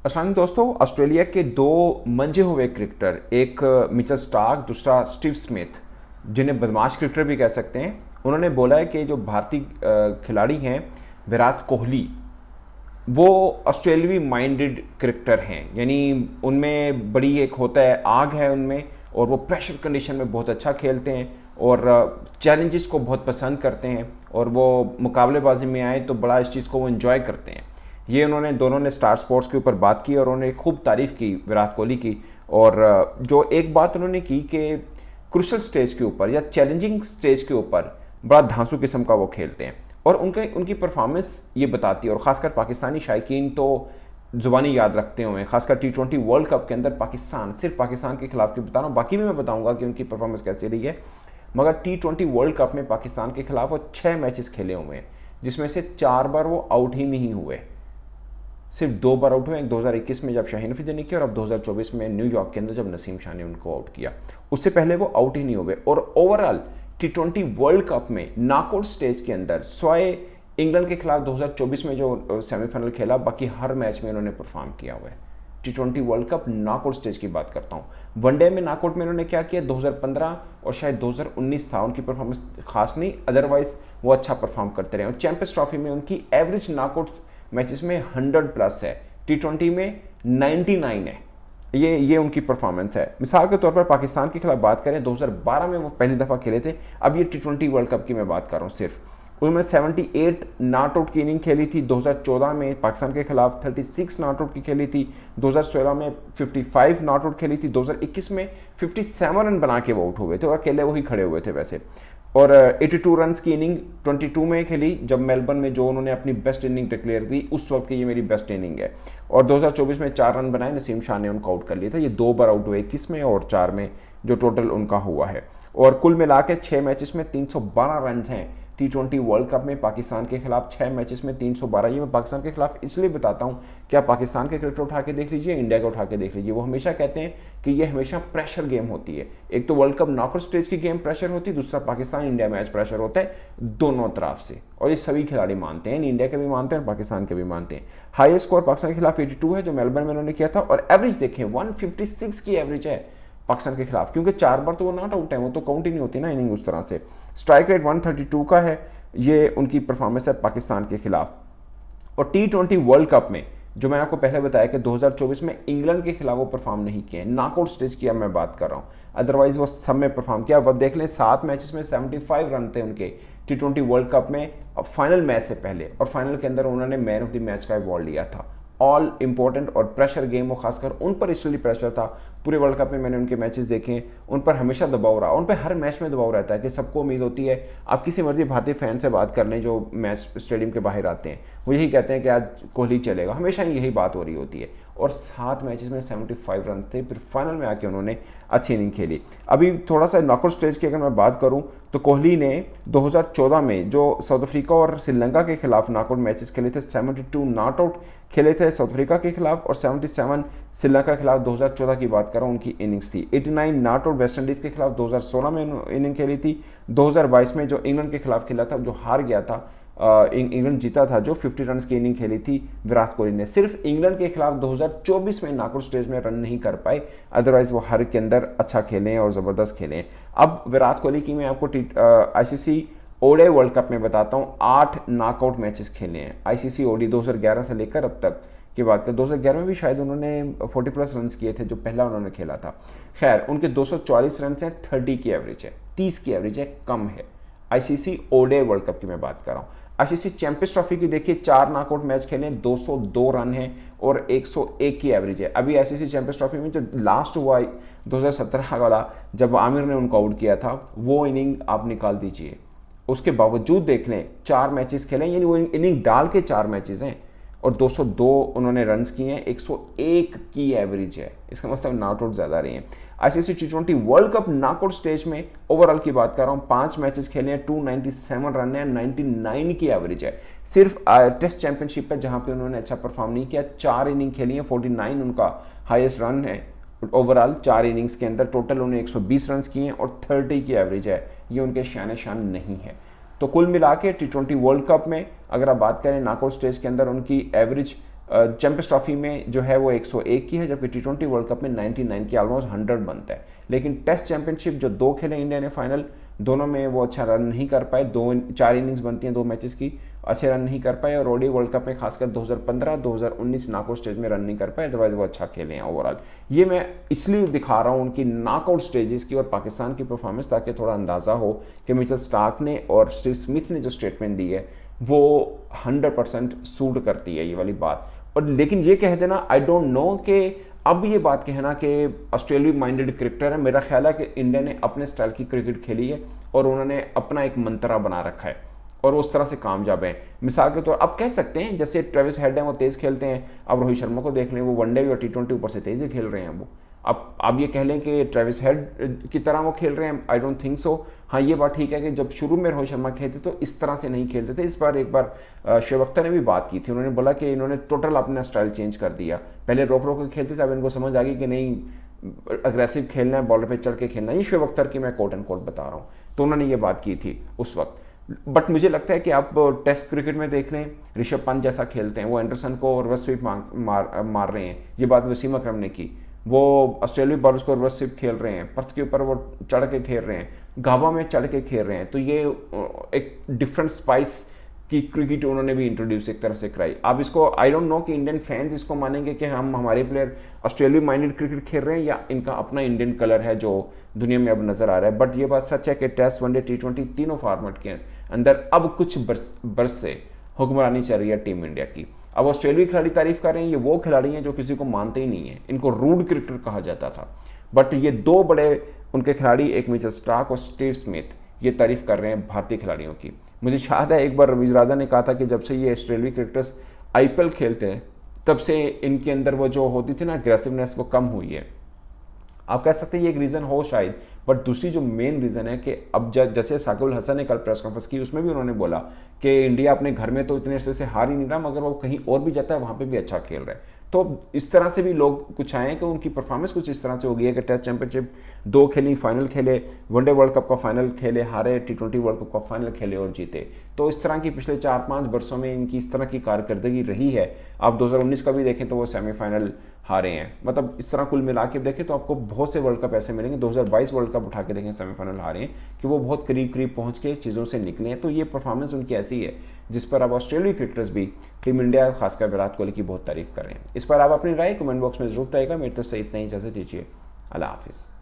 असल दोस्तों, ऑस्ट्रेलिया के दो मंजे हुए क्रिकेटर, एक मिचेल स्टार्क, दूसरा स्टीव स्मिथ, जिन्हें बदमाश क्रिकेटर भी कह सकते हैं, उन्होंने बोला है कि जो भारतीय खिलाड़ी हैं विराट कोहली, वो ऑस्ट्रेलियावी माइंडेड क्रिकेटर हैं। यानी उनमें बड़ी एक होता है, आग है उनमें, और वो प्रेशर कंडीशन में बहुत अच्छा खेलते हैं और चैलेंजेस को बहुत पसंद करते हैं, और वो मुकाबलेबाजी में आए तो बड़ा इस चीज़ को वो इन्जॉय करते हैं। ये उन्होंने दोनों ने स्टार स्पोर्ट्स के ऊपर बात की और उन्होंने खूब तारीफ़ की विराट कोहली की। और जो एक बात उन्होंने की कि क्रुशल स्टेज के ऊपर या चैलेंजिंग स्टेज के ऊपर बड़ा धांसू किस्म का वो खेलते हैं, और उनकी परफॉर्मेंस ये बताती है। और ख़ासकर पाकिस्तानी शायकीन तो ज़ुबानी याद रखते हुए, खासकर T20 वर्ल्ड कप के अंदर पाकिस्तान, सिर्फ पाकिस्तान के खिलाफ की बता रहा हूँ, बाकी भी मैं बताऊंगा कि उनकी परफॉर्मेंस कैसी रही है। मगर T20 वर्ल्ड कप में पाकिस्तान के खिलाफ वो 6 मैचेस खेले हुए हैं, जिसमें से 4 बार वो आउट ही नहीं हुए। सिर्फ 2 बार आउट हुए, एक 2021 में जब शाहीन अफरीदी ने किया, और अब 2024 में न्यूयॉर्क के अंदर जब नसीम शाह ने उनको आउट किया। उससे पहले वो आउट ही नहीं हुए। और ओवरऑल T20 वर्ल्ड कप में नॉकआउट स्टेज के अंदर स्वाए इंग्लैंड के खिलाफ 2024 में जो सेमीफाइनल खेला, बाकी हर मैच में उन्होंने परफॉर्म किया हुआ है। T20 world cup knockout stage की बात करता हूँ। वनडे में नॉकआउट में उन्होंने क्या किया, 2015 और शायद 2019 था उनकी परफॉर्मेंस खास नहीं, अदरवाइज वो अच्छा परफॉर्म करते रहे। और चैंपियंस ट्रॉफी में उनकी एवरेज नॉकआउट मैचेस में 100+ है, T20 में 99 है। ये उनकी परफॉर्मेंस है। मिसाल के तौर पर पाकिस्तान के खिलाफ बात करें, 2012 में वो पहली दफ़ा खेले थे। अब ये T20 वर्ल्ड कप की मैं बात कर रहा हूँ सिर्फ। उन्होंने 78 नॉट आउट की इनिंग खेली थी। 2014 में पाकिस्तान के खिलाफ 36 नॉट आउट की खेली थी। 2016 में 55 नॉट आउट खेली थी। 2021 में 57 रन बना के वो आउट हुए थे और अकेले वही खड़े हुए थे वैसे। और 82 रन की इनिंग 22 में खेली, जब मेलबर्न में जो उन्होंने अपनी बेस्ट इनिंग डिक्लेयर की, उस वक्त की ये मेरी बेस्ट इनिंग है। और 2024 में 4 रन बनाए, नसीम शाह ने उनको आउट कर लिया था। ये 2 बार आउट हुए, 21 में और 4 में, जो टोटल उनका हुआ है। और कुल मिला के 6 मैचेस में 312 रन हैं T20 वर्ल्ड कप में पाकिस्तान के खिलाफ। 6 मैचेस में 312। ये मैं पाकिस्तान के खिलाफ इसलिए बताता हूँ कि आप पाकिस्तान के क्रिकेट उठा के देख लीजिए, इंडिया का उठा के देख लीजिए, वो हमेशा कहते हैं कि ये हमेशा प्रेशर गेम होती है। एक तो वर्ल्ड कप नॉकआउट स्टेज की गेम प्रेशर होती है, दूसरा पाकिस्तान इंडिया मैच प्रेशर होता है, दोनों तरफ से। और ये सभी खिलाड़ी मानते हैं, इंडिया के भी मानते हैं और पाकिस्तान के भी मानते हैं। हाईएस्ट स्कोर पाकिस्तान के खिलाफ 82 है, जो मेलबर्न में उन्होंने किया था। और एवरेज देखें, 156 की एवरेज है पाकिस्तान के खिलाफ, क्योंकि 4 बार तो वो नॉट आउट है, वो तो काउंट ही नहीं होती ना इनिंग उस तरह से। स्ट्राइक रेट 132 का है। ये उनकी परफॉर्मेंस है पाकिस्तान के खिलाफ। और T20 वर्ल्ड कप में जो मैंने आपको पहले बताया कि 2024 में इंग्लैंड के खिलाफ वो परफॉर्म नहीं किए, नॉकआउट स्टेज की अब मैं बात कर रहा हूँ, अदरवाइज वो सब में परफॉर्म किया। अब देख लें, 7 मैचेस में 75 रन थे उनके T20 वर्ल्ड कप में, फाइनल मैच से पहले। और फाइनल के अंदर उन्होंने मैन ऑफ द मैच का अवार्ड लिया था। ऑल इंपॉर्टेंट और प्रेशर गेम, वो खासकर उन पर इसलिए प्रेशर था। पूरे वर्ल्ड कप में मैंने उनके मैचेस देखे, उन पर हमेशा दबाव रहा, उन पर हर मैच में दबाव रहता है कि सबको उम्मीद होती है। आप किसी मर्जी भारतीय फैन से बात कर लें जो मैच स्टेडियम के बाहर आते हैं, वो यही कहते हैं कि आज कोहली चलेगा, हमेशा यही बात हो रही होती है। और 7 मैचेस में 75 रन थे, फिर फाइनल में आके उन्होंने अच्छी इनिंग खेली। अभी थोड़ा सा नॉकआउट स्टेज की अगर मैं बात करूं तो कोहली ने 2014 में जो साउथ अफ्रीका और श्रीलंका के खिलाफ नॉकआउट मैचेस खेले थे, 72 नॉट आउट खेले थे साउथ अफ्रीका के खिलाफ और 77 श्रीलंका के खिलाफ। 2014 की बात कर रहा हूँ, उनकी इनिंग्स थी। 89 नॉट आउट वेस्ट इंडीज़ के खिलाफ 2016 में इनिंग खेली थी। 2022 में जो इंग्लैंड के खिलाफ खेला था, जो हार गया था, इंग्लैंड जीता था, जो 50 रन की इनिंग खेली थी विराट कोहली ने। सिर्फ इंग्लैंड के खिलाफ 2024 में नॉकआउट स्टेज में रन नहीं कर पाए, अदरवाइज वो हर के अंदर अच्छा खेले और ज़बरदस्त खेले। अब विराट कोहली की मैं आपको ICC ओडीआई वर्ल्ड कप में बताता हूँ। 8 नॉकआउट मैचेस खेले हैं ICC ओडी 2011 से लेकर अब तक की बात करें। 2011 में भी शायद उन्होंने 40+ रन किए थे, जो पहला उन्होंने खेला था। खैर, उनके 244 रन हैं, 30 की एवरेज है, 30 की एवरेज है, कम है। ICC ओडीआई वर्ल्ड कप की मैं बात कर रहा हूँ। ICC चैंपियंस ट्रॉफी की देखिए, 4 नॉकआउट मैच खेले, 202 रन है और 101 की एवरेज है। अभी ICC चैंपियंस ट्रॉफी में जो लास्ट हुआ 2017 वाला, जब आमिर ने उनको आउट किया था, वो इनिंग आप निकाल दीजिए। उसके बावजूद देख लें, 4 मैचेस खेले, यानी वो इनिंग डाल के 4 मैचेस हैं और 202 उन्होंने रन्स किए हैं, 101 की एवरेज है। इसका मतलब नॉट आउट ज़्यादा रही हैं। ICC T20 world cup knockout stage में ओवरऑल की बात कर रहा हूँ, 5 मैचेस खेले हैं, 297 रन है, 99 की एवरेज है। सिर्फ टेस्ट चैंपियनशिप है जहाँ पे उन्होंने अच्छा परफॉर्म नहीं किया। 4 इनिंग खेली है, 49 उनका हाईएस्ट रन है ओवरऑल। 4 इनिंग्स के अंदर टोटल उन्होंने 120 रन किए हैं और 30 की एवरेज है। ये उनके शान शान नहीं है। तो कुल मिला के T20 वर्ल्ड कप में अगर आप बात करें नॉकआउट स्टेज के अंदर उनकी एवरेज चैंपियंस ट्रॉफी में जो है वो 101 की है, जबकि T20 वर्ल्ड कप में 99 की, ऑलमोस्ट 100 बनता है। लेकिन टेस्ट चैंपियनशिप जो 2 खेले इंडिया ने फाइनल, दोनों में वो अच्छा रन नहीं कर पाए। 4 इनिंग्स बनती हैं 2 मैचेस की, अच्छे रन नहीं कर पाए। और ओडी वर्ल्ड कप में खासकर 2015 2019 नॉकआउट स्टेज में रन नहीं कर पाए, अदरवाइज वो अच्छा खेले हैं ओवरऑल। ये मैं इसलिए दिखा रहा हूँ उनकी नॉकआउट स्टेजेस की और पाकिस्तान की परफॉर्मेंस, ताकि थोड़ा अंदाज़ा हो कि मिचेल स्टार्क ने और स्टीव स्मिथ ने जो स्टेटमेंट दी है वो 100% सूट करती है ये वाली बात। और लेकिन ये कह देना, आई डोंट नो कि अब ये बात कहना कि ऑस्ट्रेलिया माइंडेड क्रिकेटर है, मेरा ख्याल है कि इंडिया ने अपने स्टाइल की क्रिकेट खेली है और उन्होंने अपना एक मंत्रा बना रखा है और उस तरह से कामयाब है। मिसाल के तौर अब कह सकते हैं जैसे ट्रेविस हेड हैं वो तेज़ खेलते हैं, अब रोहित शर्मा को देख लें, वो वनडे और T20 ऊपर से तेज़ ही खेल रहे हैं वो। अब आप ये कह लें कि ट्रेविस हेड की तरह वो खेल रहे हैं, आई डोंट थिंक सो। हाँ ये बात ठीक है कि जब शुरू में रोहित शर्मा खेलते तो इस तरह से नहीं खेलते थे। इस बार एक बार शोएब अख्तर ने भी बात की थी, उन्होंने बोला कि इन्होंने टोटल अपना स्टाइल चेंज कर दिया। पहले रोक रोक के खेलते थे, अब इनको समझ आ गई कि नहीं अग्रेसिव खेलना है, बॉलर पे चढ़ के खेलना है। ये शोएब अख्तर की मैं कोट एंड कोट बता रहा हूँ, तो उन्होंने ये बात की थी उस वक्त। बट मुझे लगता है कि आप टेस्ट क्रिकेट में देख लें, ऋषभ पंत जैसा खेलते हैं, वो एंडरसन को रिवर्स स्वीप मार रहे हैं, ये बात वसीम अकरम ने की। वो ऑस्ट्रेलियाई बॉलर्स को रिवर्स स्वीप खेल रहे हैं, पर्थ के ऊपर वो चढ़ के खेल रहे हैं, गावा में चढ़ के खेल रहे हैं। तो ये एक डिफरेंट स्पाइस की क्रिकेट उन्होंने भी इंट्रोड्यूस एक तरह से कराई। अब इसको आई डोंट नो कि इंडियन फैंस इसको मानेंगे कि हम हमारे प्लेयर ऑस्ट्रेलिया माइंडेड क्रिकेट खेल रहे हैं या इनका अपना इंडियन कलर है जो दुनिया में अब नजर आ रहा है। बट ये बात सच है कि टेस्ट, वनडे, T20 तीनों फॉर्मेट के अंदर अब कुछ बरस से हुक्मरानी चल रही है टीम इंडिया की। अब ऑस्ट्रेलिया खिलाड़ी तारीफ कर रहे हैं, ये वो खिलाड़ी हैं जो किसी को मानते ही नहीं है, इनको रूड क्रिकेटर कहा जाता था। बट ये 2 बड़े उनके खिलाड़ी, एक मिचेल स्टार्क और स्टीव स्मिथ, ये तारीफ कर रहे हैं भारतीय खिलाड़ियों की। मुझे याद है एक बार रवीज राजा ने कहा था कि जब से ये ऑस्ट्रेलियाई क्रिकेटर्स IPL खेलते हैं तब से इनके अंदर वो जो होती थी ना अग्रेसिवनेस, वो कम हुई है। आप कह सकते हैं ये एक रीज़न हो शायद, बट दूसरी जो मेन रीज़न है कि अब जैसे साकिब अल हसन ने कल प्रेस कॉन्फ्रेंस की, उसमें भी उन्होंने बोला कि इंडिया अपने घर में तो इतने अरसे से हार ही नहीं रहा, मगर वो कहीं और भी जाता है वहाँ पे भी अच्छा खेल रहा है। तो इस तरह से भी लोग कुछ आए कि उनकी परफॉर्मेंस कुछ इस तरह से हो गई है कि टेस्ट चैंपियनशिप 2 खेली, फाइनल खेले, वनडे वर्ल्ड कप का फाइनल खेले, हारे, T20 वर्ल्ड कप का फाइनल खेले और जीते। तो इस तरह की पिछले 4-5 वर्षों में इनकी इस तरह की कारकर्दगी रही है। आप 2019 का भी देखें तो वो सेमीफाइनल हारे हैं। मतलब इस तरह कुल मिला के देखें तो आपको बहुत से वर्ल्ड कप ऐसे मिलेंगे, 2022 वर्ल्ड कप उठा के देखें सेमीफाइनल हारे हैं, कि वो बहुत करीब करीब पहुंच के चीज़ों से निकले हैं। तो ये परफॉर्मेंस उनकी ऐसी है जिस पर अब ऑस्ट्रेलियाई क्रिकेटर्स भी टीम इंडिया खासकर विराट कोहली की बहुत तारीफ कर रहे हैं। इस पर आप अपनी राय कमेंट बॉक्स में जरूर बताइएगा। मेरी तरफ से इतना ही, इजाजत दीजिए, अल्लाह हाफिज़।